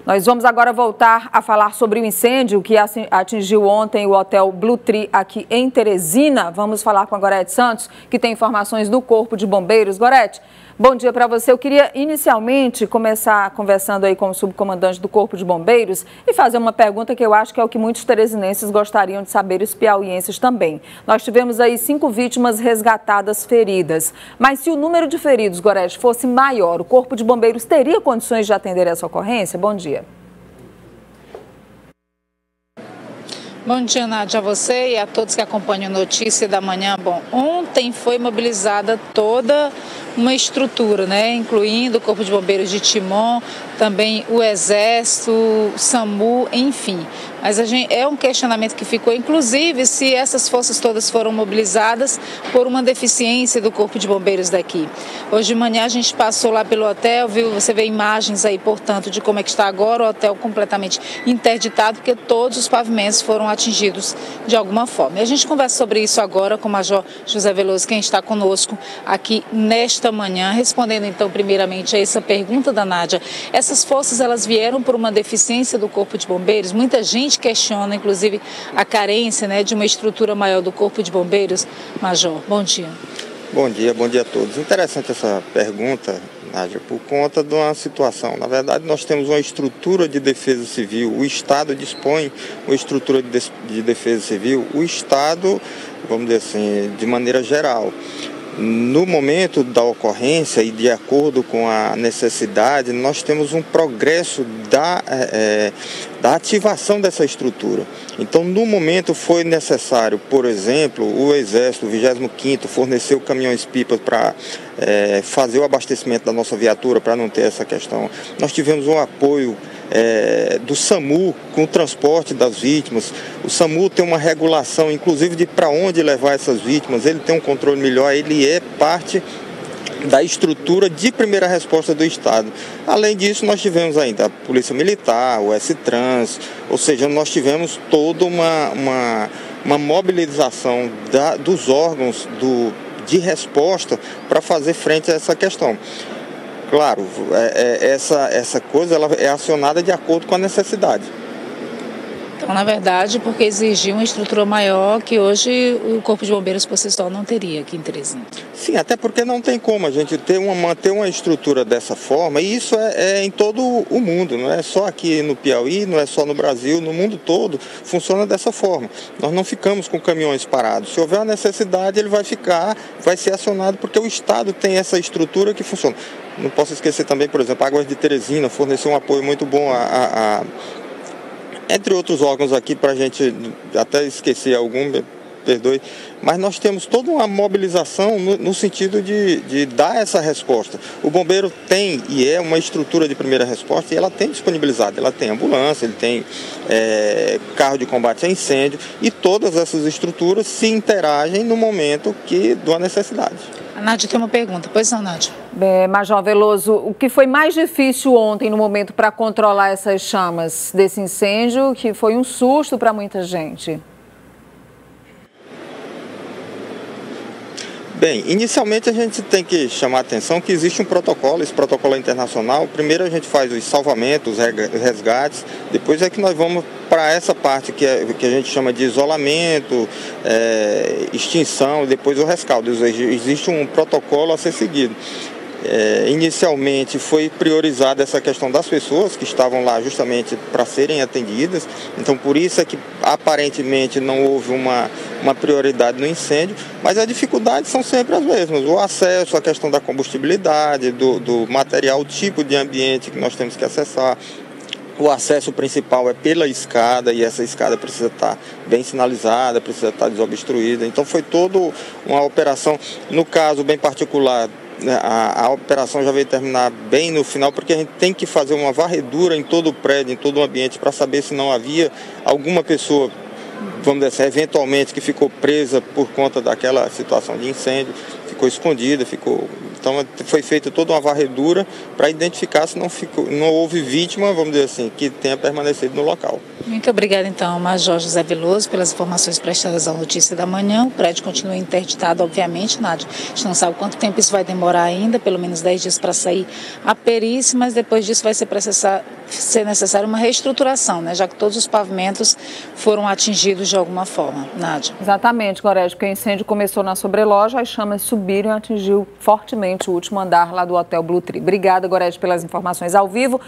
Nós vamos agora voltar a falar sobre o incêndio que atingiu ontem o Hotel Blue Tree aqui em Teresina. Vamos falar com a Gorete Santos, que tem informações do Corpo de Bombeiros. Gorete, bom dia para você. Eu queria inicialmente começar conversando aí com o subcomandante do Corpo de Bombeiros e fazer uma pergunta que eu acho que é o que muitos teresinenses gostariam de saber e os piauienses também. Nós tivemos aí 5 vítimas resgatadas feridas, mas se o número de feridos, Gorete, fosse maior, o Corpo de Bombeiros teria condições de atender essa ocorrência? Bom dia. Bom dia, Nádia, a você e a todos que acompanham a Notícia da Manhã. Bom, ontem foi mobilizada toda uma estrutura, incluindo o Corpo de Bombeiros de Timon, também o Exército, o SAMU, enfim. Mas é um questionamento que ficou, inclusive, se essas forças todas foram mobilizadas por uma deficiência do Corpo de Bombeiros daqui. Hoje de manhã a gente passou lá pelo hotel, viu? Você vê imagens aí, portanto, de como é que está agora o hotel completamente interditado, porque todos os pavimentos foram atingidos de alguma forma. E a gente conversa sobre isso agora com o Major José Veloso, quem está conosco aqui nesta manhã, respondendo então primeiramente a essa pergunta da Nádia. Essas forças, elas vieram por uma deficiência do Corpo de Bombeiros? Muita gente questiona, inclusive, a carência de uma estrutura maior do Corpo de Bombeiros. Major, bom dia. Bom dia a todos. Interessante essa pergunta, Nádia, por conta de uma situação. Na verdade, nós temos uma estrutura de defesa civil, o Estado dispõe uma estrutura de defesa civil, o Estado, vamos dizer assim, de maneira geral. No momento da ocorrência e de acordo com a necessidade, nós temos um progresso da ativação dessa estrutura. Então, no momento foi necessário, por exemplo, o Exército, o 25º, forneceu caminhões-pipa para fazer o abastecimento da nossa viatura, para não ter essa questão. Nós tivemos um apoio do SAMU com o transporte das vítimas. O SAMU tem uma regulação, inclusive, de para onde levar essas vítimas. Ele tem um controle melhor, ele é parte da estrutura de primeira resposta do Estado. Além disso, nós tivemos ainda a Polícia Militar, o S-Trans, ou seja, nós tivemos toda uma mobilização dos órgãos de resposta para fazer frente a essa questão. Claro, essa coisa ela é acionada de acordo com a necessidade. Então, na verdade, porque exigia uma estrutura maior que hoje o Corpo de Bombeiros por si só não teria aqui em Teresina. Sim, até porque não tem como a gente manter uma estrutura dessa forma, e isso é em todo o mundo, não é só aqui no Piauí, não é só no Brasil, no mundo todo funciona dessa forma. Nós não ficamos com caminhões parados. Se houver uma necessidade, ele vai ser acionado, porque o Estado tem essa estrutura que funciona. Não posso esquecer também, por exemplo, a Águas de Teresina forneceu um apoio muito bom entre outros órgãos aqui, para a gente até esquecer algum, perdoe, mas nós temos toda uma mobilização no sentido de dar essa resposta. O bombeiro tem e é uma estrutura de primeira resposta, e ela tem disponibilizado, ela tem ambulância, ele tem carro de combate a incêndio, e todas essas estruturas se interagem no momento de uma necessidade. A Nádia tem uma pergunta. Pois não, Nádia. Major Veloso, o que foi mais difícil ontem no momento para controlar essas chamas desse incêndio, que foi um susto para muita gente? Bem, inicialmente a gente tem que chamar a atenção que existe um protocolo, esse protocolo é internacional. Primeiro a gente faz os salvamentos, os resgates, depois é que nós vamos para essa parte que a gente chama de isolamento, extinção, depois o rescaldo. Existe um protocolo a ser seguido. Inicialmente foi priorizada essa questão das pessoas que estavam lá justamente para serem atendidas, então por isso é que aparentemente não houve uma prioridade no incêndio, mas as dificuldades são sempre as mesmas: o acesso, a questão da combustibilidade, do material, o tipo de ambiente que nós temos que acessar. O acesso principal é pela escada, e essa escada precisa estar bem sinalizada, precisa estar desobstruída. Então foi toda uma operação. No caso bem particular, a operação já veio terminar bem no final, porque a gente tem que fazer uma varredura em todo o prédio, em todo o ambiente, para saber se não havia alguma pessoa, vamos dizer assim, eventualmente que ficou presa por conta daquela situação de incêndio, ficou escondida, Então foi feita toda uma varredura para identificar se não houve vítima, vamos dizer assim, que tenha permanecido no local. Muito obrigada então, Major José Veloso, pelas informações prestadas à Notícia da Manhã. O prédio continua interditado, obviamente, Nádia. A gente não sabe quanto tempo isso vai demorar ainda, pelo menos 10 dias para sair a perícia, mas depois disso vai ser ser necessária uma reestruturação, né, já que todos os pavimentos foram atingidos de alguma forma. Nádia. Exatamente, Gorete, porque o incêndio começou na sobreloja, as chamas subiram e atingiu fortemente o último andar lá do Hotel Blue Tree. Obrigada, Gorete, pelas informações ao vivo.